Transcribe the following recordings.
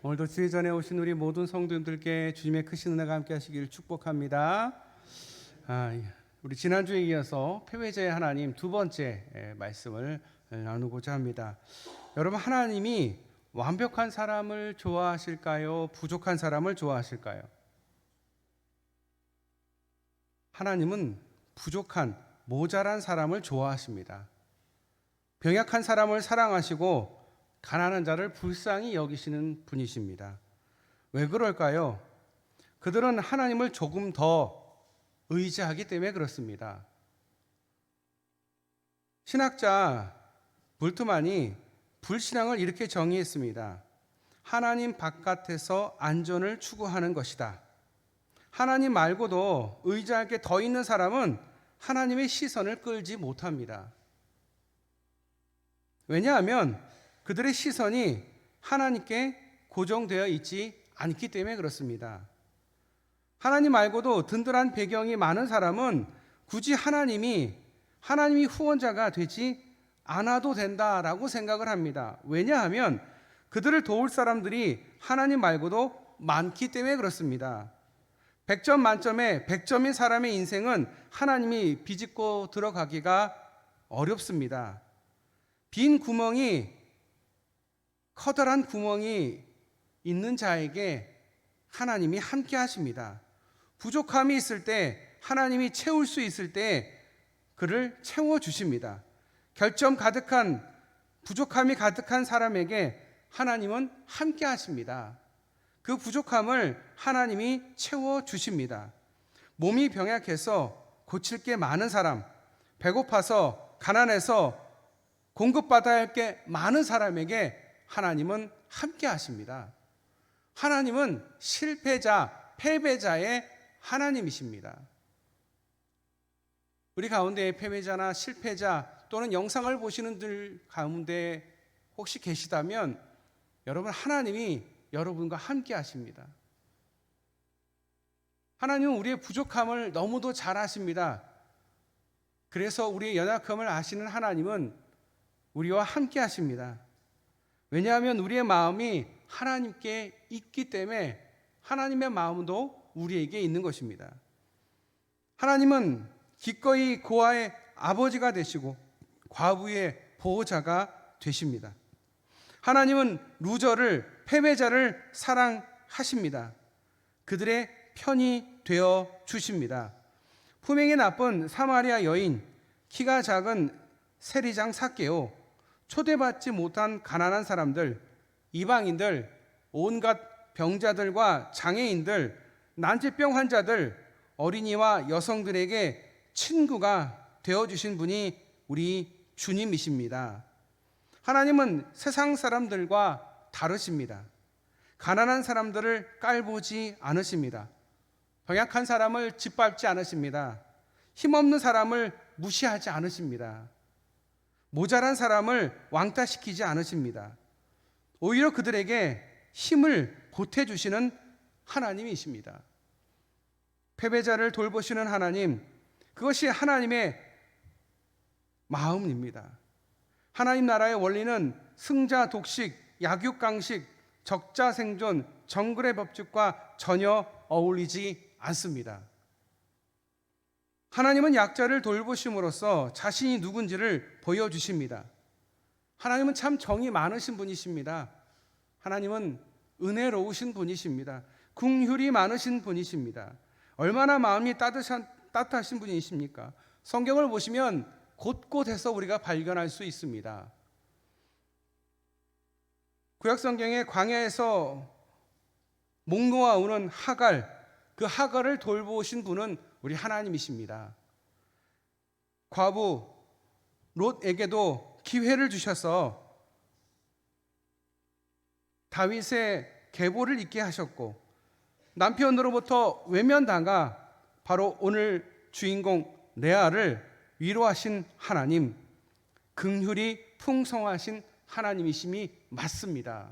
오늘도 주의 전에 오신 우리 모든 성도님들께 주님의 크신 은혜가 함께 하시기를 축복합니다. 우리 지난주에 이어서 패배자의 하나님 두 번째 말씀을 나누고자 합니다. 여러분, 하나님이 완벽한 사람을 좋아하실까요? 부족한 사람을 좋아하실까요? 하나님은 부족한, 모자란 사람을 좋아하십니다. 병약한 사람을 사랑하시고 가난한 자를 불쌍히 여기시는 분이십니다. 왜 그럴까요? 그들은 하나님을 조금 더 의지하기 때문에 그렇습니다. 신학자 볼트만이 불신앙을 이렇게 정의했습니다. 하나님 바깥에서 안전을 추구하는 것이다. 하나님 말고도 의지할 게 더 있는 사람은 하나님의 시선을 끌지 못합니다. 왜냐하면 그들의 시선이 하나님께 고정되어 있지 않기 때문에 그렇습니다. 하나님 말고도 든든한 배경이 많은 사람은 굳이 하나님이 후원자가 되지 않아도 된다라고 생각을 합니다. 왜냐하면 그들을 도울 사람들이 하나님 말고도 많기 때문에 그렇습니다. 100점 만점에 100점인 사람의 인생은 하나님이 비집고 들어가기가 어렵습니다. 빈 구멍이, 커다란 구멍이 있는 자에게 하나님이 함께 하십니다. 부족함이 있을 때, 하나님이 채울 수 있을 때 그를 채워주십니다. 결점 가득한, 부족함이 가득한 사람에게 하나님은 함께 하십니다. 그 부족함을 하나님이 채워주십니다. 몸이 병약해서 고칠 게 많은 사람, 배고파서, 가난해서 공급받아야 할 게 많은 사람에게 하나님은 함께 하십니다. 하나님은 실패자, 패배자의 하나님이십니다. 우리 가운데 패배자나 실패자 또는 영상을 보시는 들 가운데 혹시 계시다면 여러분, 하나님이 여러분과 함께 하십니다. 하나님은 우리의 부족함을 너무도 잘 아십니다. 그래서 우리의 연약함을 아시는 하나님은 우리와 함께 하십니다. 왜냐하면 우리의 마음이 하나님께 있기 때문에 하나님의 마음도 우리에게 있는 것입니다. 하나님은 기꺼이 고아의 아버지가 되시고 과부의 보호자가 되십니다. 하나님은 루저를, 패배자를 사랑하십니다. 그들의 편이 되어 주십니다. 품행이 나쁜 사마리아 여인, 키가 작은 세리장 삭개오, 초대받지 못한 가난한 사람들, 이방인들, 온갖 병자들과 장애인들, 난치병 환자들, 어린이와 여성들에게 친구가 되어주신 분이 우리 주님이십니다. 하나님은 세상 사람들과 다르십니다. 가난한 사람들을 깔보지 않으십니다. 병약한 사람을 짓밟지 않으십니다. 힘없는 사람을 무시하지 않으십니다. 모자란 사람을 왕따시키지 않으십니다. 오히려 그들에게 힘을 보태주시는 하나님이십니다. 패배자를 돌보시는 하나님, 그것이 하나님의 마음입니다. 하나님 나라의 원리는 승자 독식, 약육강식, 적자 생존, 정글의 법칙과 전혀 어울리지 않습니다. 하나님은 약자를 돌보심으로써 자신이 누군지를 보여주십니다. 하나님은 참 정이 많으신 분이십니다. 하나님은 은혜로우신 분이십니다. 긍휼이 많으신 분이십니다. 얼마나 마음이 따뜻하신 분이십니까? 성경을 보시면 곳곳에서 우리가 발견할 수 있습니다. 구약성경의 광야에서 목 놓아오는 하갈, 그 하갈을 돌보신 분은 우리 하나님이십니다. 과부 롯에게도 기회를 주셔서 다윗의 계보를 잊게 하셨고, 남편으로부터 외면당하 바로 오늘 주인공 레아를 위로하신 하나님, 긍휼이 풍성하신 하나님이심이 맞습니다.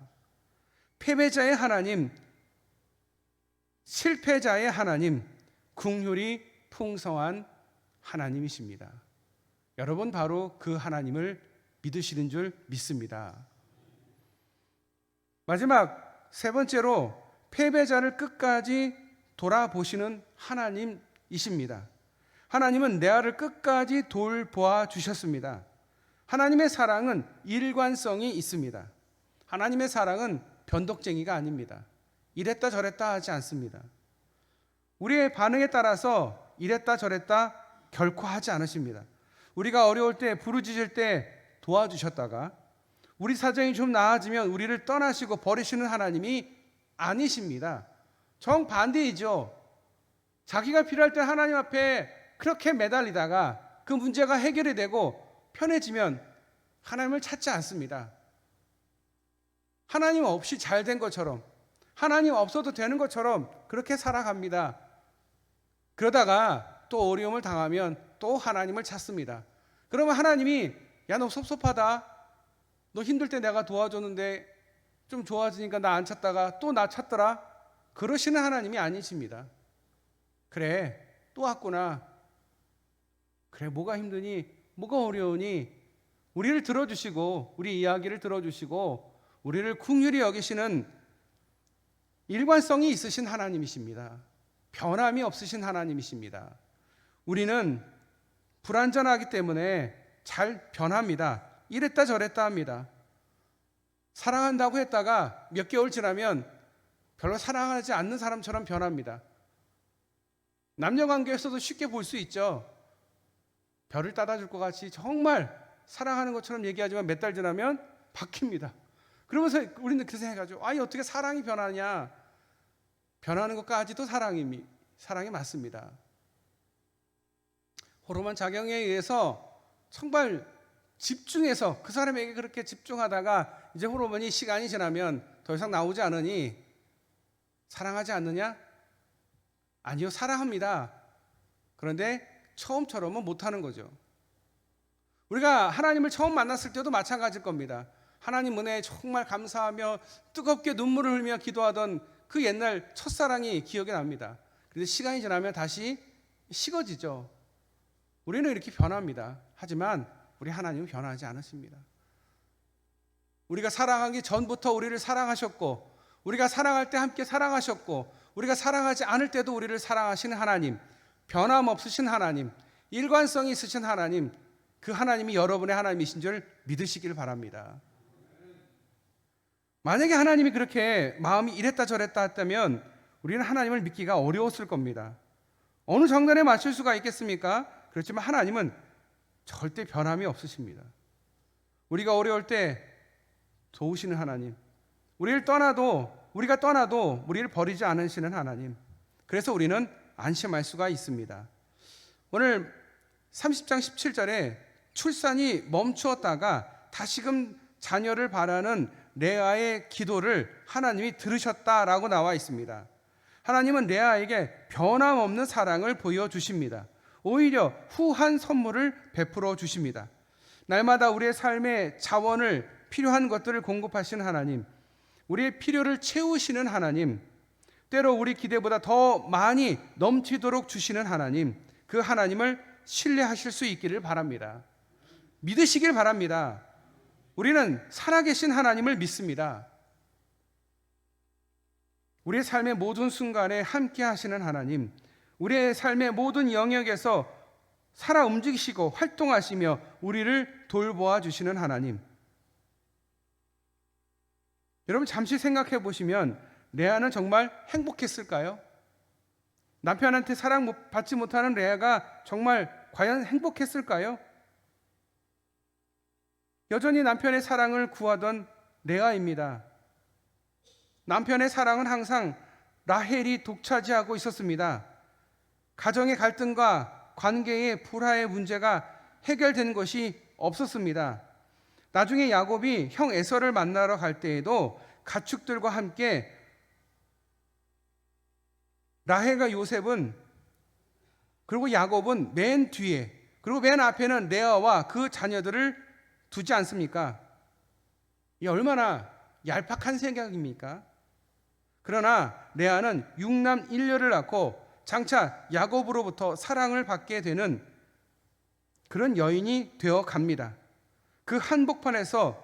패배자의 하나님, 실패자의 하나님, 긍휼이 풍성한 하나님이십니다. 여러분, 바로 그 하나님을 믿으시는 줄 믿습니다. 마지막 세 번째로 패배자를 끝까지 돌아보시는 하나님이십니다. 하나님은 레아를 끝까지 돌보아 주셨습니다. 하나님의 사랑은 일관성이 있습니다. 하나님의 사랑은 변덕쟁이가 아닙니다. 이랬다 저랬다 하지 않습니다. 우리의 반응에 따라서 이랬다 저랬다 결코 하지 않으십니다. 우리가 어려울 때, 부르짖을 때 도와주셨다가 우리 사정이 좀 나아지면 우리를 떠나시고 버리시는 하나님이 아니십니다. 정반대이죠. 자기가 필요할 때 하나님 앞에 그렇게 매달리다가 그 문제가 해결이 되고 편해지면 하나님을 찾지 않습니다. 하나님 없이 잘 된 것처럼, 하나님 없어도 되는 것처럼 그렇게 살아갑니다. 그러다가 또 어려움을 당하면 또 하나님을 찾습니다. 그러면 하나님이 야, 너 섭섭하다. 너 힘들 때 내가 도와줬는데 좀 좋아지니까 나 안 찾다가 또 나 찾더라. 그러시는 하나님이 아니십니다. 그래, 또 왔구나. 그래, 뭐가 힘드니? 뭐가 어려우니? 우리를 들어주시고 우리 이야기를 들어주시고 우리를 긍휼히 여기시는 일관성이 있으신 하나님이십니다. 변함이 없으신 하나님이십니다. 우리는 불완전하기 때문에 잘 변합니다. 이랬다 저랬다 합니다. 사랑한다고 했다가 몇 개월 지나면 별로 사랑하지 않는 사람처럼 변합니다. 남녀관계에서도 쉽게 볼 수 있죠. 별을 따다 줄 것 같이 정말 사랑하는 것처럼 얘기하지만 몇 달 지나면 바뀝니다. 그러면서 우리는 그 생각하죠. 아니, 어떻게 사랑이 변하냐? 변하는 것까지도 사랑이 맞습니다. 호르몬 작용에 의해서 정말 집중해서 그 사람에게 그렇게 집중하다가 이제 호르몬이 시간이 지나면 더 이상 나오지 않으니 사랑하지 않느냐? 아니요, 사랑합니다. 그런데 처음처럼은 못하는 거죠. 우리가 하나님을 처음 만났을 때도 마찬가지일 겁니다. 하나님 은혜에 정말 감사하며 뜨겁게 눈물을 흘리며 기도하던 그 옛날 첫사랑이 기억이 납니다. 그런데 시간이 지나면 다시 식어지죠. 우리는 이렇게 변합니다. 하지만 우리 하나님은 변하지 않으십니다. 우리가 사랑하기 전부터 우리를 사랑하셨고, 우리가 사랑할 때 함께 사랑하셨고, 우리가 사랑하지 않을 때도 우리를 사랑하시는 하나님, 변함없으신 하나님, 일관성이 있으신 하나님, 그 하나님이 여러분의 하나님이신 줄 믿으시길 바랍니다. 만약에 하나님이 그렇게 마음이 이랬다 저랬다 했다면 우리는 하나님을 믿기가 어려웠을 겁니다. 어느 정도에 맞출 수가 있겠습니까? 그렇지만 하나님은 절대 변함이 없으십니다. 우리가 어려울 때 도우시는 하나님, 우리가 떠나도 우리를 버리지 않으시는 하나님, 그래서 우리는 안심할 수가 있습니다. 오늘 30장 17절에 출산이 멈추었다가 다시금 자녀를 바라는 레아의 기도를 하나님이 들으셨다라고 나와 있습니다. 하나님은 레아에게 변함없는 사랑을 보여주십니다. 오히려 후한 선물을 베풀어 주십니다. 날마다 우리의 삶의 자원을, 필요한 것들을 공급하시는 하나님, 우리의 필요를 채우시는 하나님, 때로 우리 기대보다 더 많이 넘치도록 주시는 하나님, 그 하나님을 신뢰하실 수 있기를 바랍니다. 믿으시길 바랍니다. 우리는 살아계신 하나님을 믿습니다. 우리의 삶의 모든 순간에 함께 하시는 하나님, 우리의 삶의 모든 영역에서 살아 움직이시고 활동하시며 우리를 돌보아 주시는 하나님. 여러분 잠시 생각해 보시면 레아는 정말 행복했을까요? 남편한테 사랑받지 못하는 레아가 정말 과연 행복했을까요? 여전히 남편의 사랑을 구하던 레아입니다. 남편의 사랑은 항상 라헬이 독차지하고 있었습니다. 가정의 갈등과 관계의 불화의 문제가 해결되는 것이 없었습니다. 나중에 야곱이 형 에서를 만나러 갈 때에도 가축들과 함께 라헬과 요셉은, 그리고 야곱은 맨 뒤에, 그리고 맨 앞에는 레아와 그 자녀들을 두지 않습니까? 이 얼마나 얄팍한 생각입니까? 그러나 레아는 6남 1녀를 낳고 장차 야곱으로부터 사랑을 받게 되는 그런 여인이 되어 갑니다. 그 한복판에서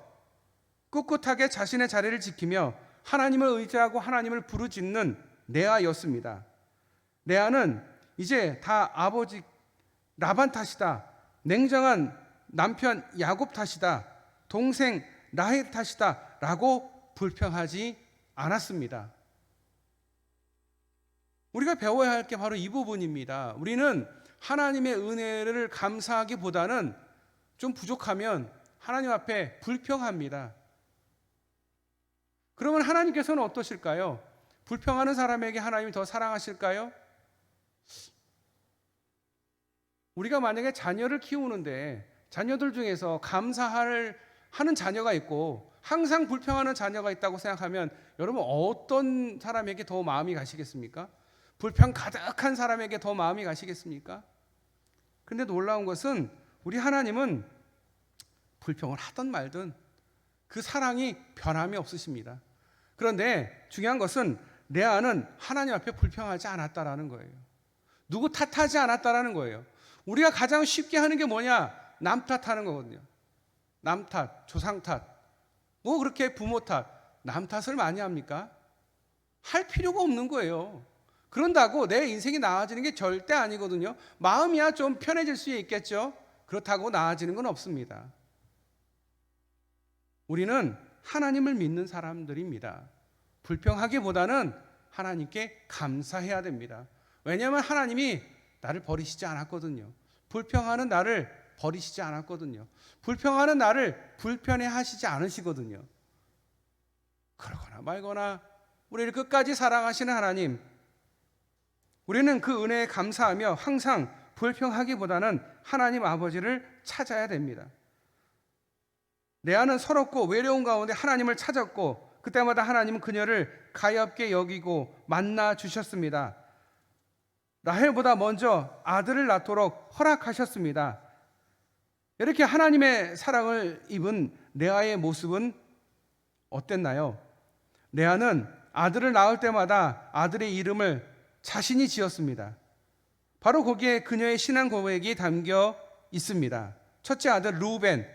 꿋꿋하게 자신의 자리를 지키며 하나님을 의지하고 하나님을 부르짖는 레아였습니다. 레아는 이제 다 아버지 라반 탓이다, 냉정한 남편 야곱 탓이다, 동생 라헬 탓이다 라고 불평하지 않았습니다. 우리가 배워야 할 게 바로 이 부분입니다. 우리는 하나님의 은혜를 감사하기보다는 좀 부족하면 하나님 앞에 불평합니다. 그러면 하나님께서는 어떠실까요? 불평하는 사람에게 하나님이 더 사랑하실까요? 우리가 만약에 자녀를 키우는데 자녀들 중에서 감사하는 자녀가 있고 항상 불평하는 자녀가 있다고 생각하면 여러분 어떤 사람에게 더 마음이 가시겠습니까? 불평 가득한 사람에게 더 마음이 가시겠습니까? 근데 놀라운 것은 우리 하나님은 불평을 하든 말든 그 사랑이 변함이 없으십니다. 그런데 중요한 것은 레아는 하나님 앞에 불평하지 않았다라는 거예요. 누구 탓하지 않았다라는 거예요. 우리가 가장 쉽게 하는 게 뭐냐? 남 탓하는 거거든요. 남 탓, 조상 탓, 뭐 그렇게 부모 탓, 남 탓을 많이 합니까? 할 필요가 없는 거예요. 그런다고 내 인생이 나아지는 게 절대 아니거든요. 마음이야 좀 편해질 수 있겠죠. 그렇다고 나아지는 건 없습니다. 우리는 하나님을 믿는 사람들입니다. 불평하기보다는 하나님께 감사해야 됩니다. 왜냐하면 하나님이 나를 버리시지 않았거든요. 불평하는 나를 버리시지 않았거든요. 불평하는 나를 불편해하시지 않으시거든요. 그러거나 말거나 우리를 끝까지 사랑하시는 하나님, 우리는 그 은혜에 감사하며 항상 불평하기보다는 하나님 아버지를 찾아야 됩니다. 레아는 서럽고 외로운 가운데 하나님을 찾았고 그때마다 하나님은 그녀를 가엾게 여기고 만나 주셨습니다. 라헬보다 먼저 아들을 낳도록 허락하셨습니다. 이렇게 하나님의 사랑을 입은 레아의 모습은 어땠나요? 레아는 아들을 낳을 때마다 아들의 이름을 자신이 지었습니다. 바로 거기에 그녀의 신앙 고백이 담겨 있습니다. 첫째 아들 루벤,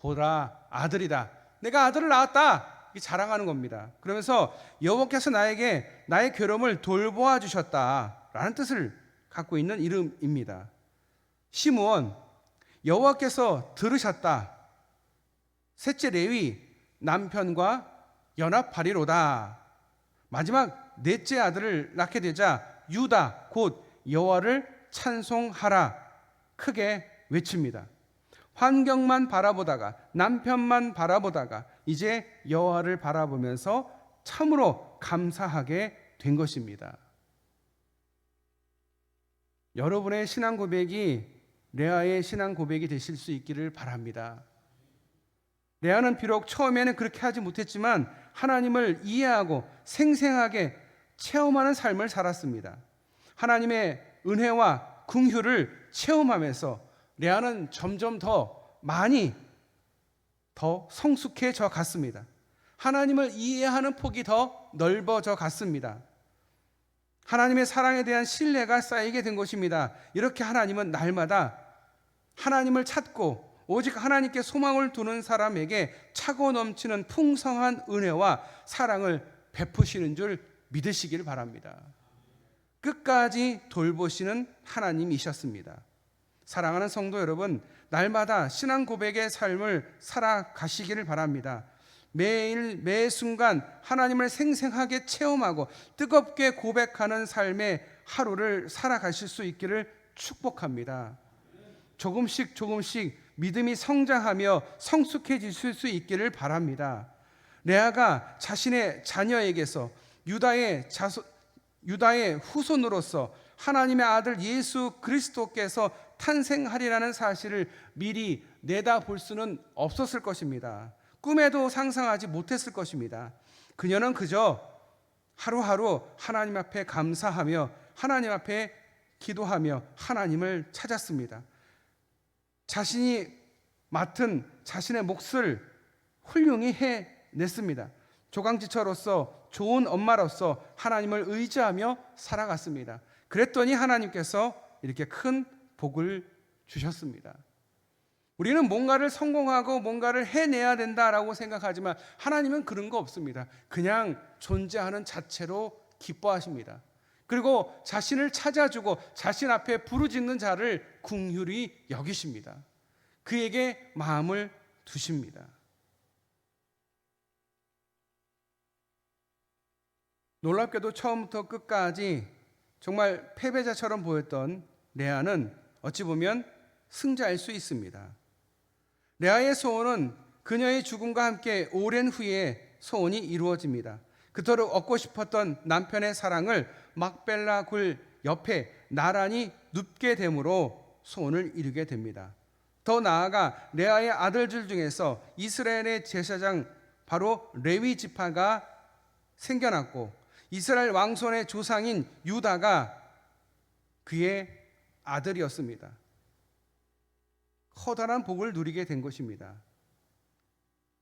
보라 아들이다. 내가 아들을 낳았다. 자랑하는 겁니다. 그러면서 여호와께서 나에게 나의 괴로움을 돌보아 주셨다라는 뜻을 갖고 있는 이름입니다. 시므온, 여호와께서 들으셨다. 셋째 레위, 남편과 연합하리로다. 마지막 넷째 아들을 낳게 되자 유다, 곧 여호와를 찬송하라 크게 외칩니다. 환경만 바라보다가 남편만 바라보다가 이제 여호와를 바라보면서 참으로 감사하게 된 것입니다. 여러분의 신앙 고백이 레아의 신앙 고백이 되실 수 있기를 바랍니다. 레아는 비록 처음에는 그렇게 하지 못했지만 하나님을 이해하고 생생하게 체험하는 삶을 살았습니다. 하나님의 은혜와 긍휼을 체험하면서 레아는 점점 더 많이 더 성숙해져 갔습니다. 하나님을 이해하는 폭이 더 넓어져 갔습니다. 하나님의 사랑에 대한 신뢰가 쌓이게 된 것입니다. 이렇게 하나님은 날마다 하나님을 찾고 오직 하나님께 소망을 두는 사람에게 차고 넘치는 풍성한 은혜와 사랑을 베푸시는 줄 믿으시길 바랍니다. 끝까지 돌보시는 하나님이셨습니다. 사랑하는 성도 여러분, 날마다 신앙 고백의 삶을 살아가시기를 바랍니다. 매일 매 순간 하나님을 생생하게 체험하고 뜨겁게 고백하는 삶의 하루를 살아가실 수 있기를 축복합니다. 조금씩 믿음이 성장하며 성숙해지실 수 있기를 바랍니다. 레아가 자신의 자녀에게서 유다의 후손으로서 하나님의 아들 예수 그리스도께서 탄생하리라는 사실을 미리 내다볼 수는 없었을 것입니다. 꿈에도 상상하지 못했을 것입니다. 그녀는 그저 하루하루 하나님 앞에 감사하며 하나님 앞에 기도하며 하나님을 찾았습니다. 자신이 맡은 자신의 몫을 훌륭히 해냈습니다. 조강지처로서 좋은 엄마로서 하나님을 의지하며 살아갔습니다. 그랬더니 하나님께서 이렇게 큰 복을 주셨습니다. 우리는 뭔가를 성공하고 뭔가를 해내야 된다라고 생각하지만 하나님은 그런 거 없습니다. 그냥 존재하는 자체로 기뻐하십니다. 그리고 자신을 찾아주고 자신 앞에 부르짖는 자를 긍휼히 여기십니다. 그에게 마음을 두십니다. 놀랍게도 처음부터 끝까지 정말 패배자처럼 보였던 레아는 어찌 보면 승자일 수 있습니다. 레아의 소원은 그녀의 죽음과 함께 오랜 후에 소원이 이루어집니다. 그토록 얻고 싶었던 남편의 사랑을 막벨라 굴 옆에 나란히 눕게 됨으로 소원을 이루게 됩니다. 더 나아가 레아의 아들들 중에서 이스라엘의 제사장 바로 레위 지파가 생겨났고 이스라엘 왕손의 조상인 유다가 그의 아들이었습니다. 커다란 복을 누리게 된 것입니다.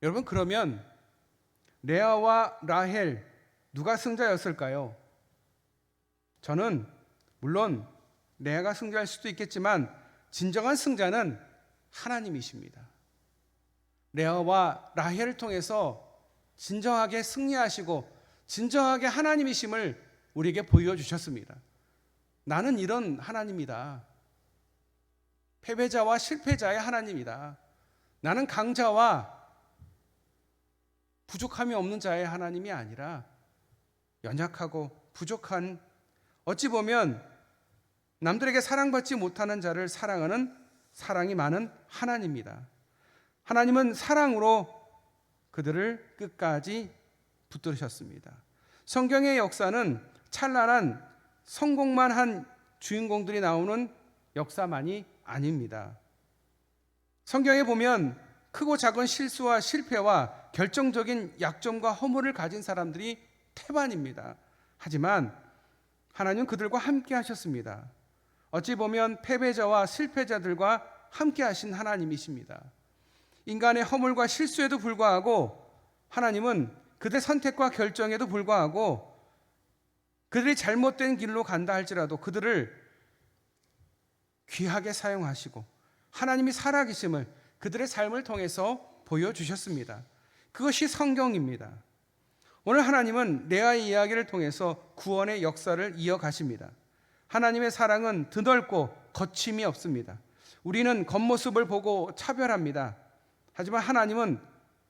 여러분, 그러면 레아와 라헬 누가 승자였을까요? 저는 물론 레아가 승자일 수도 있겠지만 진정한 승자는 하나님이십니다. 레아와 라헬을 통해서 진정하게 승리하시고 진정하게 하나님이심을 우리에게 보여주셨습니다. 나는 이런 하나님이다. 패배자와 실패자의 하나님이다. 나는 강자와 부족함이 없는 자의 하나님이 아니라 연약하고 부족한, 어찌 보면 남들에게 사랑받지 못하는 자를 사랑하는 사랑이 많은 하나님입니다. 하나님은 사랑으로 그들을 끝까지 붙들으셨습니다. 성경의 역사는 찬란한 성공만 한 주인공들이 나오는 역사만이 아닙니다. 성경에 보면 크고 작은 실수와 실패와 결정적인 약점과 허물을 가진 사람들이 태반입니다. 하지만 하나님은 그들과 함께 하셨습니다. 어찌 보면 패배자와 실패자들과 함께 하신 하나님이십니다. 인간의 허물과 실수에도 불구하고 하나님은 그들의 선택과 결정에도 불구하고 그들이 잘못된 길로 간다 할지라도 그들을 귀하게 사용하시고 하나님이 살아계심을 그들의 삶을 통해서 보여주셨습니다. 그것이 성경입니다. 오늘 하나님은 레아의 이야기를 통해서 구원의 역사를 이어가십니다. 하나님의 사랑은 드넓고 거침이 없습니다. 우리는 겉모습을 보고 차별합니다. 하지만 하나님은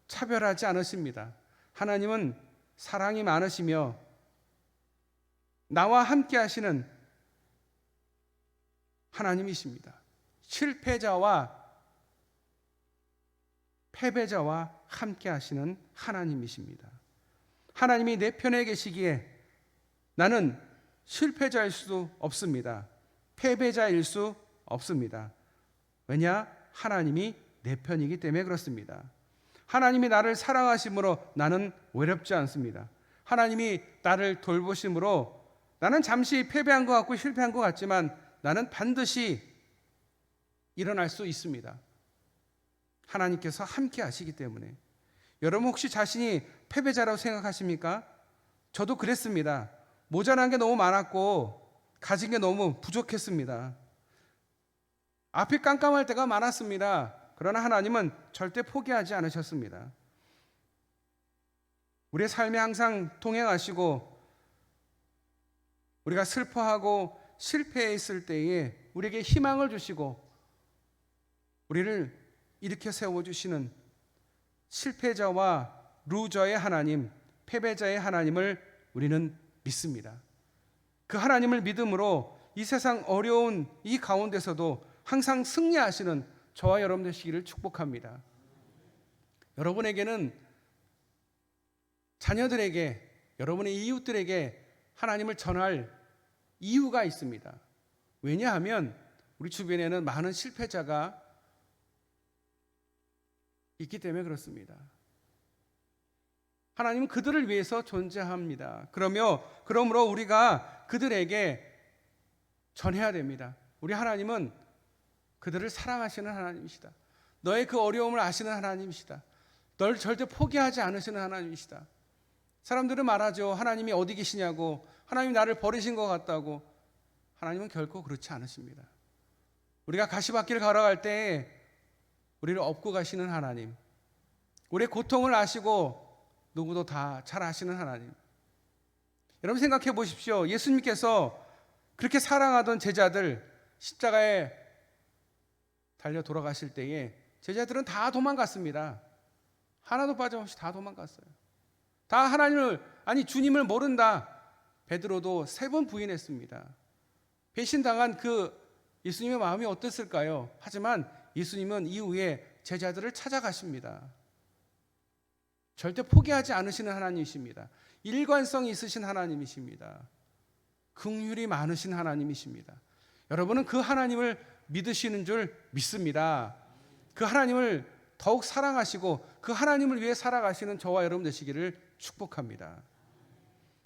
차별하지 않으십니다. 하나님은 사랑이 많으시며 나와 함께 하시는 하나님이십니다. 실패자와 패배자와 함께 하시는 하나님이십니다. 하나님이 내 편에 계시기에 나는 실패자일 수 없습니다. 패배자일 수 없습니다. 왜냐? 하나님이 내 편이기 때문에 그렇습니다. 하나님이 나를 사랑하심으로 나는 외롭지 않습니다. 하나님이 나를 돌보심으로 나는 잠시 패배한 것 같고 실패한 것 같지만 나는 반드시 일어날 수 있습니다. 하나님께서 함께 하시기 때문에. 여러분 혹시 자신이 패배자라고 생각하십니까? 저도 그랬습니다. 모자란 게 너무 많았고 가진 게 너무 부족했습니다. 앞이 깜깜할 때가 많았습니다. 그러나 하나님은 절대 포기하지 않으셨습니다. 우리의 삶에 항상 동행하시고 우리가 슬퍼하고 실패했을 때에 우리에게 희망을 주시고 우리를 일으켜 세워주시는 실패자와 루저의 하나님, 패배자의 하나님을 우리는 믿습니다. 그 하나님을 믿음으로 이 세상 어려운 이 가운데서도 항상 승리하시는 저와 여러분 되시기를 축복합니다. 여러분에게는 자녀들에게, 여러분의 이웃들에게 하나님을 전할 이유가 있습니다. 왜냐하면 우리 주변에는 많은 실패자가 있기 때문에 그렇습니다. 하나님은 그들을 위해서 존재합니다. 그러므로 우리가 그들에게 전해야 됩니다. 우리 하나님은 그들을 사랑하시는 하나님이시다. 너의 그 어려움을 아시는 하나님이시다. 널 절대 포기하지 않으시는 하나님이시다. 사람들은 말하죠. 하나님이 어디 계시냐고, 하나님이 나를 버리신 것 같다고. 하나님은 결코 그렇지 않으십니다. 우리가 가시밭길 걸어갈 때 우리를 업고 가시는 하나님, 우리의 고통을 아시고 누구도 다 잘 아시는 하나님. 여러분 생각해 보십시오. 예수님께서 그렇게 사랑하던 제자들 십자가에 달려 돌아가실 때에 제자들은 다 도망갔습니다. 하나도 빠짐없이 다 도망갔어요. 다 하나님을, 아니 주님을 모른다. 베드로도 3번 부인했습니다. 배신당한 그 예수님의 마음이 어땠을까요? 하지만 예수님은 이후에 제자들을 찾아가십니다. 절대 포기하지 않으시는 하나님이십니다. 일관성이 있으신 하나님이십니다. 긍휼이 많으신 하나님이십니다. 여러분은 그 하나님을 믿으시는 줄 믿습니다. 그 하나님을 더욱 사랑하시고 그 하나님을 위해 살아가시는 저와 여러분 되시기를 축복합니다.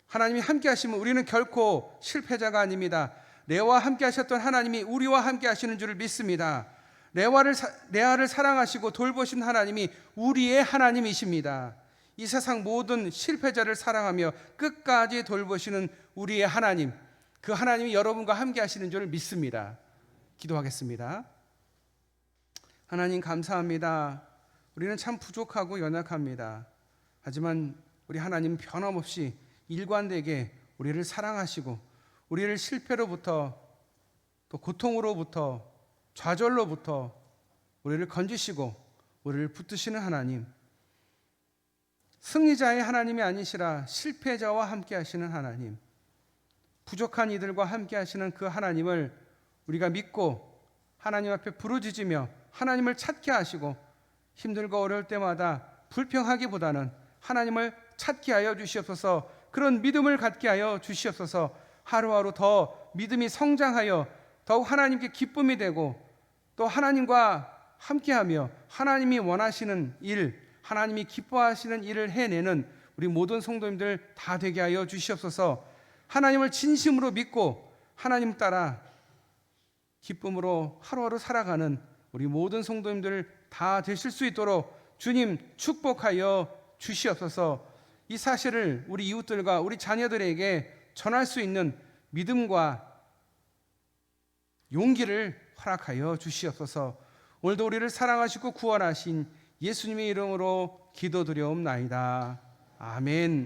하나님이 함께 하시면 우리는 결코 실패자가 아닙니다. 내와 함께 하셨던 하나님이 우리와 함께 하시는 줄을 믿습니다. 레아를 사랑하시고 돌보신 하나님이 우리의 하나님이십니다. 이 세상 모든 실패자를 사랑하며 끝까지 돌보시는 우리의 하나님, 그 하나님이 여러분과 함께 하시는 줄 믿습니다. 기도하겠습니다. 하나님 감사합니다. 우리는 참 부족하고 연약합니다. 하지만 우리 하나님은 변함없이 일관되게 우리를 사랑하시고 우리를 실패로부터 또 고통으로부터 좌절로부터 우리를 건지시고 우리를 붙드시는 하나님, 승리자의 하나님이 아니시라 실패자와 함께 하시는 하나님, 부족한 이들과 함께 하시는 그 하나님을 우리가 믿고 하나님 앞에 부르짖으며 하나님을 찾게 하시고 힘들고 어려울 때마다 불평하기보다는 하나님을 찾게 하여 주시옵소서. 그런 믿음을 갖게 하여 주시옵소서. 하루하루 더 믿음이 성장하여 더욱 하나님께 기쁨이 되고 또 하나님과 함께하며 하나님이 원하시는 일, 하나님이 기뻐하시는 일을 해내는 우리 모든 성도님들 다 되게 하여 주시옵소서. 하나님을 진심으로 믿고 하나님 따라 기쁨으로 하루하루 살아가는 우리 모든 성도님들 다 되실 수 있도록 주님 축복하여 주시옵소서. 이 사실을 우리 이웃들과 우리 자녀들에게 전할 수 있는 믿음과 용기를 허락하여 주시옵소서. 오늘도 우리를 사랑하시고 구원하신 예수님의 이름으로 기도드려옵나이다. 아멘.